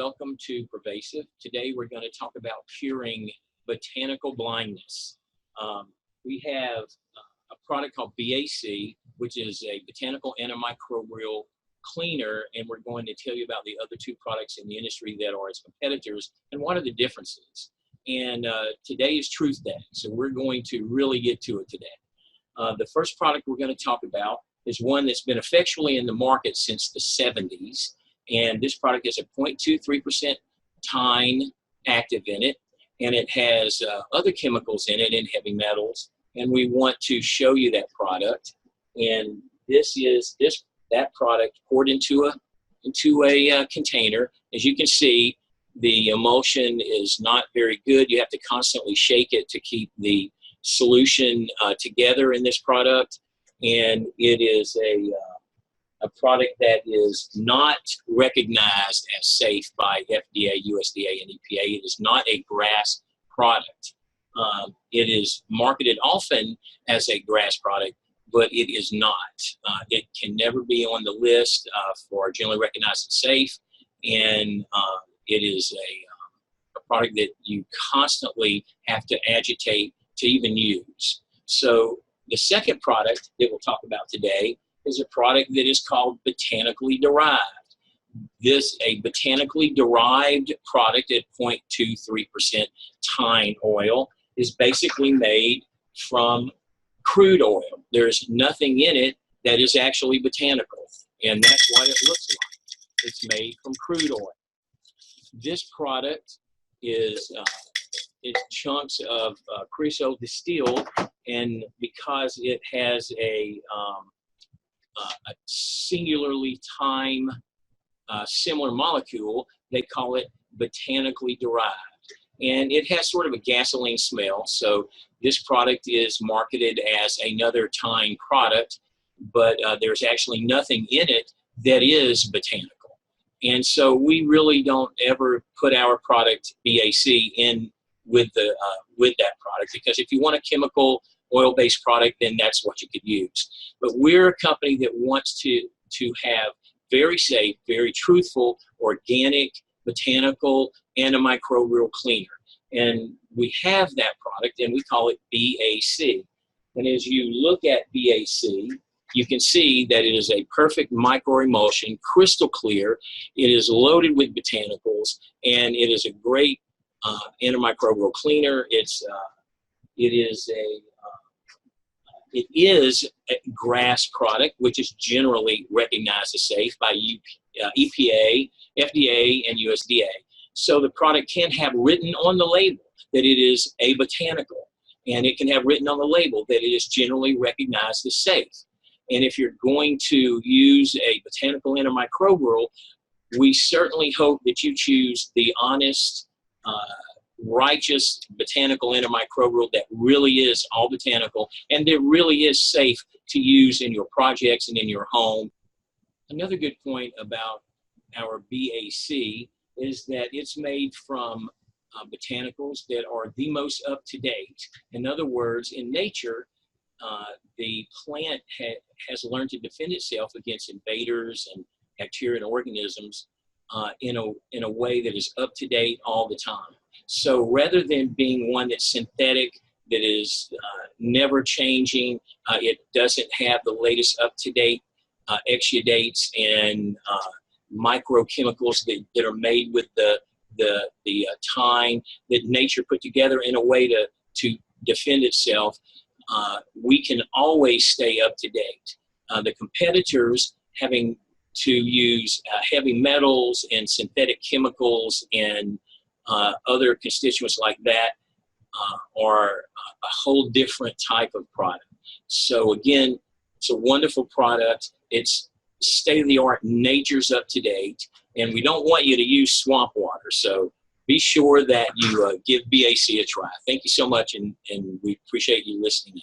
welcome to PreVasive. Today we're going to talk about curing botanical blindness. We have a product called BAC, which is a Botanical Antimicrobial Cleaner, and we're going to tell you about the other two products in the industry that are its competitors and what are the differences. And today is Truth Day, so we're going to really get to it today. The first product we're going to talk about is one that's been effectually in the market since the 70s. And this product has a 0.23% tine active in it, and it has other chemicals in it and heavy metals. And we want to show you that product. And this is that product poured into a container. As you can see, the emulsion is not very good. You have to constantly shake it to keep the solution together in this product. And it is a product that is not recognized as safe by FDA, USDA, and EPA. It is not a GRAS product. It is marketed often as a GRAS product, but it is not. It can never be on the list for generally recognized as safe, and it is a product that you constantly have to agitate to even use. So the second product that we'll talk about today is a product that is called botanically derived. A botanically derived product at 0.23% tine oil is basically made from crude oil. There's nothing in it that is actually botanical, and that's what it looks like. It's made from crude oil. This product is chunks of creosote distilled, and because it has a singularly time similar molecule, they call it botanically derived. And it has sort of a gasoline smell, so this product is marketed as another tine product, but there's actually nothing in it that is botanical. And so we really don't ever put our product BAC in with that product, because if you want a chemical oil-based product, then that's what you could use. But we're a company that wants to have very safe, very truthful, organic, botanical antimicrobial cleaner. And we have that product, and we call it BAC. And as you look at BAC, you can see that it is a perfect microemulsion, crystal clear. It is loaded with botanicals, and it is a great antimicrobial cleaner. It is a GRAS product, which is generally recognized as safe by EPA, FDA, and USDA. So the product can have written on the label that it is a botanical, and it can have written on the label that it is generally recognized as safe. And if you're going to use a botanical antimicrobial, we certainly hope that you choose the honest, righteous botanical antimicrobial that really is all botanical and that really is safe to use in your projects and in your home. Another good point about our BAC is that it's made from botanicals that are the most up-to-date. In other words, in nature, the plant has learned to defend itself against invaders and bacteria and organisms in a way that is up-to-date all the time. So rather than being one that's synthetic, that is never changing, it doesn't have the latest up-to-date exudates and microchemicals that are made with the tine that nature put together in a way to defend itself. We can always stay up to date. The competitors having to use heavy metals and synthetic chemicals and other constituents like that are a whole different type of product. So again, it's a wonderful product. It's state-of-the-art, nature's up to date, and we don't want you to use swamp water. So be sure that you give BAC a try. Thank you so much, and we appreciate you listening in.